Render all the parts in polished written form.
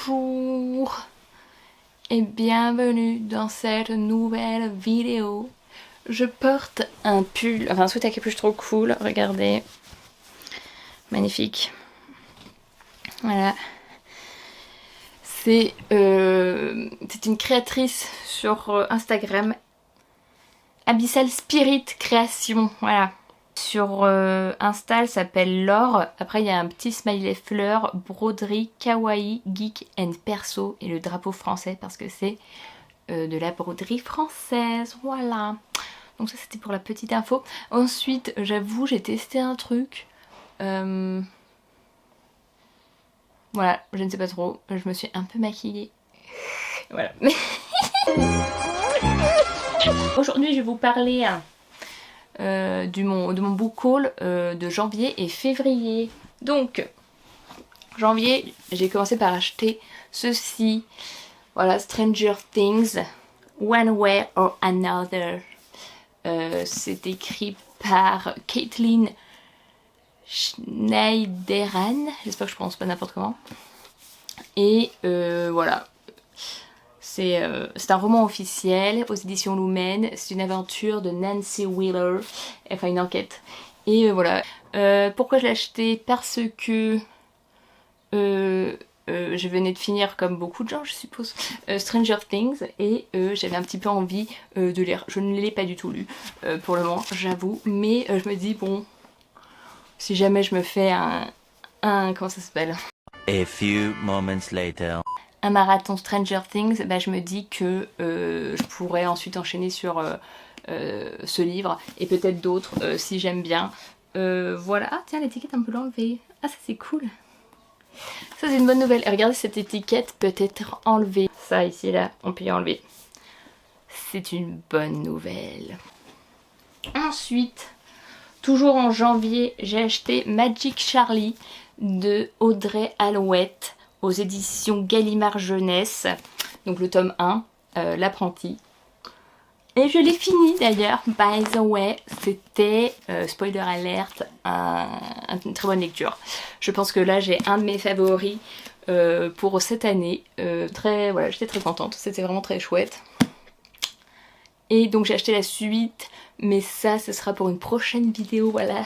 Bonjour et bienvenue dans cette nouvelle vidéo. Je porte un pull, enfin un sweat à capuche trop cool, regardez. Magnifique. Voilà. C'est une créatrice sur Instagram, Abyssal Spirit Création, voilà. Sur Insta, elle s'appelle Laure. Après, il y a un petit smiley fleur, broderie, kawaii, geek and perso et le drapeau français parce que c'est de la broderie française. Voilà. Donc ça, c'était pour la petite info. Ensuite, j'avoue, j'ai testé un truc. Voilà, je ne sais pas trop. Je me suis un peu maquillée. Voilà. Aujourd'hui, je vais vous parler de mon book haul de janvier et février. Donc, janvier, j'ai commencé par acheter ceci. Voilà, Stranger Things, One Way or Another. C'est écrit par Caitlin Schneideran. J'espère que je prononce pas n'importe comment. Et voilà. C'est un roman officiel aux éditions Lumen. C'est une aventure de Nancy Wheeler. Enfin, une enquête. Et voilà. Pourquoi je l'ai acheté? Parce que je venais de finir, comme beaucoup de gens, je suppose, Stranger Things. Et j'avais un petit peu envie de lire. Je ne l'ai pas du tout lu pour le moment, j'avoue. Mais je me dis, bon, si jamais je me fais comment ça s'appelle? A few moments later. Un marathon Stranger Things, bah, je me dis que je pourrais ensuite enchaîner sur ce livre et peut-être d'autres si j'aime bien. Voilà. Ah tiens, l'étiquette on peut l'enlever. Ah ça c'est cool. Ça c'est une bonne nouvelle. Et regardez, cette étiquette peut être enlevée. Ça ici là, on peut y enlever. C'est une bonne nouvelle. Ensuite, toujours en janvier, j'ai acheté Magic Charlie de Audrey Alouette aux éditions Gallimard Jeunesse, donc le tome 1, l'apprenti. Et je l'ai fini d'ailleurs, by the way, c'était, spoiler alert, une très bonne lecture. Je pense que là j'ai un de mes favoris pour cette année, voilà, j'étais très contente, c'était vraiment très chouette. Et donc j'ai acheté la suite, mais ça ce sera pour une prochaine vidéo, voilà.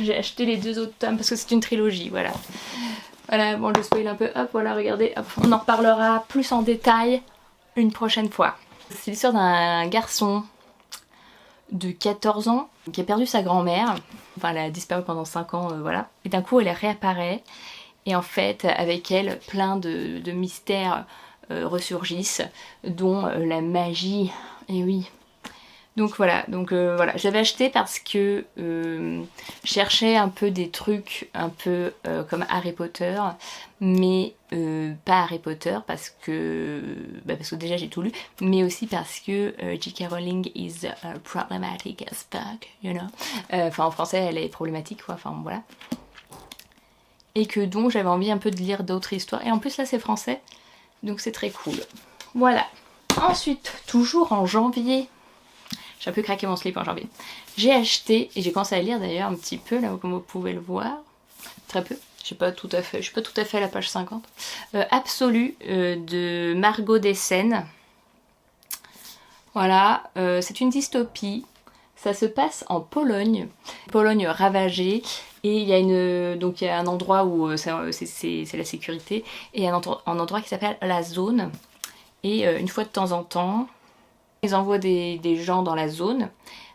J'ai acheté les 2 autres tomes parce que c'est une trilogie, voilà. Voilà, bon je spoil un peu, hop voilà regardez, hop, on en reparlera plus en détail une prochaine fois. C'est l'histoire d'un garçon de 14 ans qui a perdu sa grand-mère, enfin elle a disparu pendant 5 ans, voilà. Et d'un coup elle réapparaît et en fait avec elle plein de mystères ressurgissent, dont la magie, et oui. Donc voilà, voilà, j'avais acheté parce que je cherchais un peu des trucs un peu comme Harry Potter, mais pas Harry Potter parce que déjà j'ai tout lu, mais aussi parce que J.K. Rowling is problematic as fuck, you know. Enfin en français elle est problématique quoi, enfin voilà. Et que donc j'avais envie un peu de lire d'autres histoires, et en plus là c'est français, donc c'est très cool. Voilà. Ensuite, toujours en janvier, j'ai un peu craqué mon slip en janvier. J'ai acheté, et j'ai commencé à lire d'ailleurs un petit peu, là comme vous pouvez le voir. Très peu, je suis pas tout à fait à la page 50. Absolu de Margot Dessen. Voilà, c'est une dystopie. Ça se passe en Pologne. Pologne ravagée. Et il y a donc il y a un endroit où c'est la sécurité. Et un endroit qui s'appelle la zone. Et une fois de temps en temps, ils envoient des gens dans la zone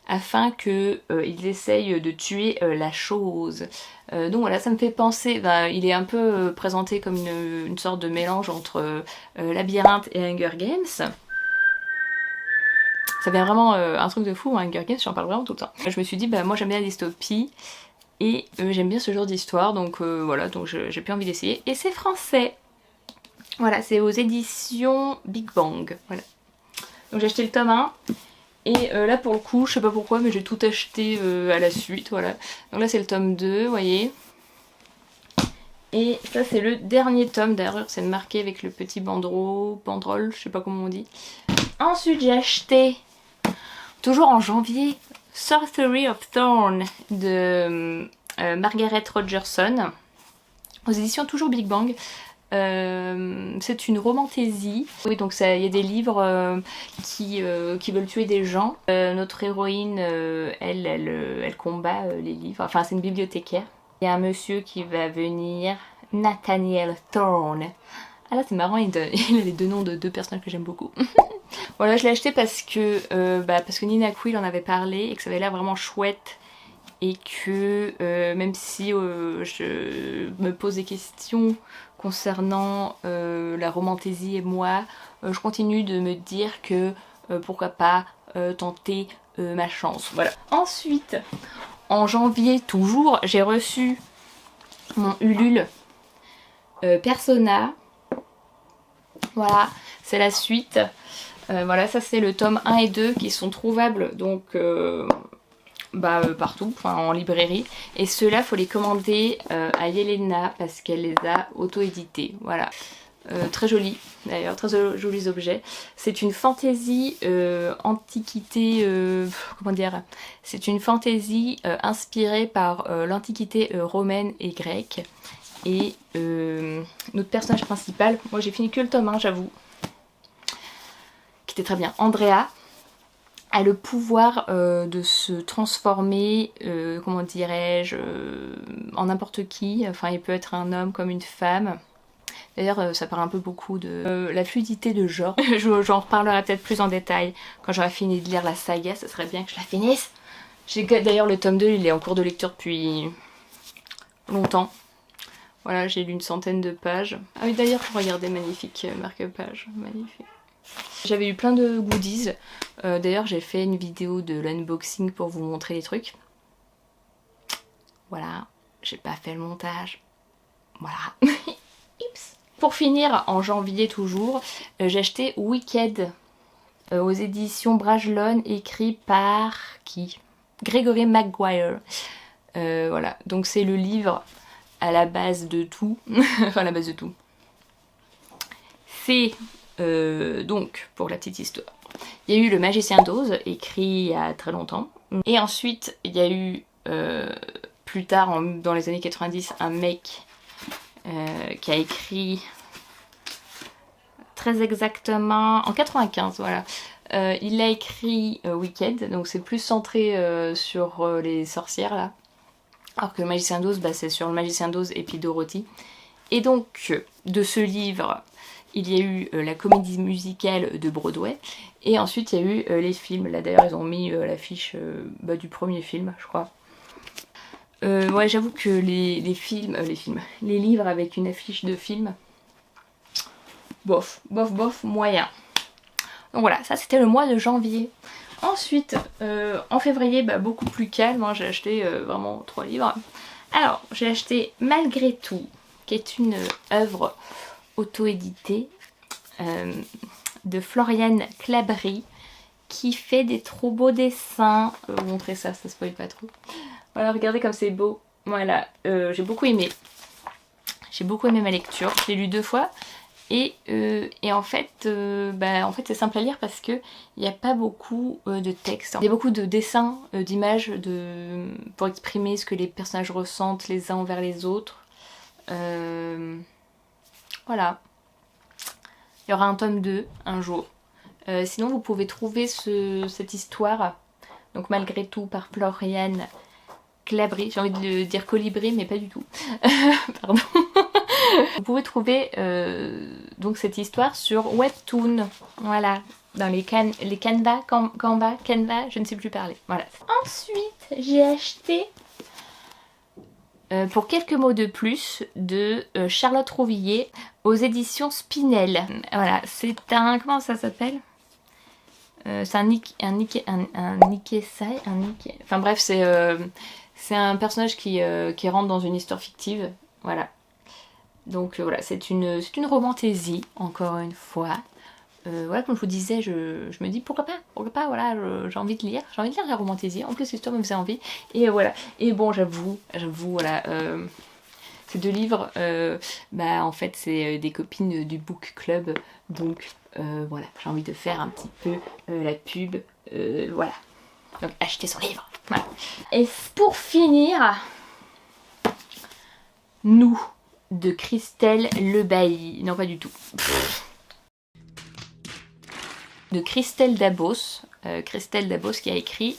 afin qu'ils essayent de tuer la chose. Donc voilà, ça me fait penser, il est un peu présenté comme une sorte de mélange entre Labyrinthe et Hunger Games. Ça fait vraiment un truc de fou, hein, Hunger Games, j'en parle vraiment tout le temps. Je me suis dit, moi j'aime bien la dystopie et j'aime bien ce genre d'histoire, donc voilà, donc j'ai plus envie d'essayer. Et c'est français. Voilà, c'est aux éditions Big Bang, voilà. Donc j'ai acheté le tome 1 et là pour le coup, je sais pas pourquoi mais j'ai tout acheté à la suite, voilà. Donc là c'est le tome 2, vous voyez. Et ça c'est le dernier tome, d'ailleurs c'est marqué avec le petit banderole, je sais pas comment on dit. Ensuite j'ai acheté, toujours en janvier, Sorcery of Thorn de Margaret Rogerson, aux éditions toujours Big Bang. C'est une romantaisie. Oui, donc il y a des livres qui veulent tuer des gens. Notre héroïne, elle combat les livres. Enfin, c'est une bibliothécaire. Il y a un monsieur qui va venir, Nathaniel Thorne. Ah là, c'est marrant, il a les deux noms de deux personnages que j'aime beaucoup. Voilà, je l'ai acheté parce que Nina Quill en avait parlé et que ça avait l'air vraiment chouette. Et que même si je me pose des questions concernant la romantaisie et moi, je continue de me dire que pourquoi pas tenter ma chance. Voilà. Ensuite, en janvier toujours, j'ai reçu mon Ulule Persona. Voilà, c'est la suite. Voilà, ça c'est le tome 1 et 2 qui sont trouvables donc partout, enfin, en librairie. Et ceux-là, faut les commander à Yelena parce qu'elle les a auto-édités. Voilà. Très joli d'ailleurs, très jolis objets. C'est une fantaisie antiquité, comment dire, c'est une fantaisie inspirée par l'antiquité romaine et grecque. Et notre personnage principal, moi j'ai fini que le tome 1, j'avoue, qui était très bien, Andrea, a le pouvoir de se transformer, comment dirais-je, en n'importe qui. Enfin, il peut être un homme comme une femme. D'ailleurs, ça parle un peu beaucoup de la fluidité de genre. J'en reparlerai peut-être plus en détail quand j'aurai fini de lire la saga. Ce serait bien que je la finisse. D'ailleurs, le tome 2, il est en cours de lecture depuis longtemps. Voilà, j'ai lu une centaine de pages. Ah oui, d'ailleurs, regardez, magnifique marque-page. Magnifique. J'avais eu plein de goodies. D'ailleurs, j'ai fait une vidéo de l'unboxing pour vous montrer les trucs. Voilà, j'ai pas fait le montage. Voilà. Oups. Pour finir, en janvier toujours, j'ai acheté Wicked aux éditions Bragelonne, écrit par qui? Gregory Maguire. Voilà, donc c'est le livre à la base de tout. Enfin, à la base de tout. C'est donc, pour la petite histoire, il y a eu Le Magicien d'Oz, écrit il y a très longtemps. Et ensuite, il y a eu, plus tard, dans les années 90, un mec qui a écrit très exactement, en 95, voilà. Il a écrit Wicked, donc c'est plus centré sur les sorcières, là. Alors que Le Magicien d'Oz, c'est sur Le Magicien d'Oz et puis Dorothy. Et donc, de ce livre, il y a eu la comédie musicale de Broadway. Et ensuite, il y a eu les films. Là, d'ailleurs, ils ont mis l'affiche du premier film, je crois. Ouais, j'avoue que les livres avec une affiche de film, bof, moyen. Donc voilà, ça c'était le mois de janvier. Ensuite, en février, beaucoup plus calme, hein, j'ai acheté vraiment 3 livres. Alors, j'ai acheté Malgré tout, qui est une œuvre auto-éditée de Floriane Clabry, qui fait des trop beaux dessins. Je vais vous montrer ça, ça spoil pas trop. Voilà, regardez comme c'est beau. Voilà, j'ai beaucoup aimé. J'ai beaucoup aimé ma lecture. Je l'ai lu 2 fois. Et en fait, c'est simple à lire parce qu'il n'y a pas beaucoup de texte. Il y a beaucoup de dessins, d'images pour exprimer ce que les personnages ressentent les uns envers les autres. Voilà. Il y aura un tome 2 un jour. Sinon, vous pouvez trouver cette histoire, donc Malgré tout, par Floriane Clabry. J'ai envie de dire colibri, mais pas du tout. Pardon. Vous pouvez trouver donc cette histoire sur Webtoon. Voilà. Dans les Canva, je ne sais plus parler. Voilà. Ensuite, j'ai acheté pour quelques mots de plus de Charlotte Rouvillier aux éditions Spinel. Voilà, c'est un... Comment ça s'appelle? C'est un Ikesai, enfin bref, c'est un personnage qui rentre dans une histoire fictive. Voilà. Donc voilà, c'est une romantaisie, encore une fois. Voilà, comme je vous disais, je me dis pourquoi pas, voilà, j'ai envie de lire la romantaisie, en plus l'histoire me faisait envie, et voilà. Et bon, j'avoue, voilà, ces 2 livres, en fait, c'est des copines du book club, donc voilà, j'ai envie de faire un petit peu la pub, voilà. Donc achetez son livre, voilà. Et pour finir, nous, de Christelle Lebailly. Non, pas du tout. De Christelle Dabos. Christelle Dabos qui a écrit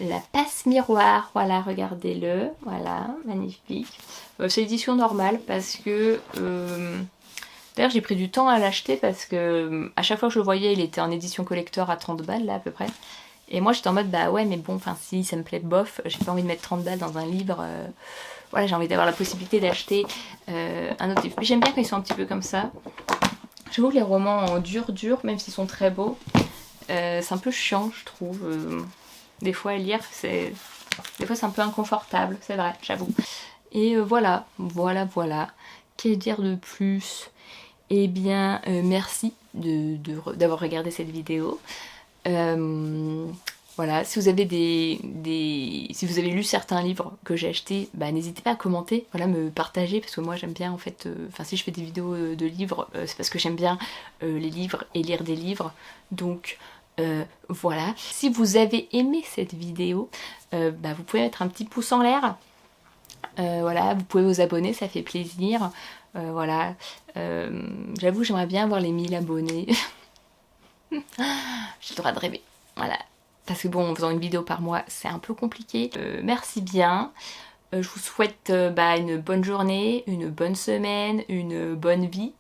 La passe miroir. Voilà, regardez-le. Voilà, magnifique. C'est l'édition normale parce que... D'ailleurs, j'ai pris du temps à l'acheter parce que à chaque fois que je le voyais, il était en édition collector à 30 balles, là, à peu près. Et moi, j'étais en mode, bah ouais, mais bon, enfin, si ça me plaît, bof, j'ai pas envie de mettre 30 balles dans un livre. Voilà, j'ai envie d'avoir la possibilité d'acheter un autre livre. Mais j'aime bien quand ils sont un petit peu comme ça. J'avoue que les romans en dur, même s'ils sont très beaux, c'est un peu chiant, je trouve. Des fois, à lire, c'est un peu inconfortable, c'est vrai, j'avoue. Et voilà. Que dire de plus? Eh bien, merci d'avoir regardé cette vidéo. Voilà, si vous avez si vous avez lu certains livres que j'ai achetés, bah, n'hésitez pas à commenter, voilà, me partager, parce que moi j'aime bien en fait, enfin si je fais des vidéos de livres, c'est parce que j'aime bien les livres et lire des livres, donc voilà. Si vous avez aimé cette vidéo, bah, vous pouvez mettre un petit pouce en l'air, voilà, vous pouvez vous abonner, ça fait plaisir, voilà, j'avoue j'aimerais bien avoir les 1000 abonnés, j'ai le droit de rêver, voilà. Parce que bon, en faisant une vidéo par mois, c'est un peu compliqué. Merci bien. Je vous souhaite une bonne journée, une bonne semaine, une bonne vie.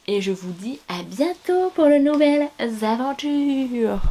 Et je vous dis à bientôt pour de nouvelles aventures.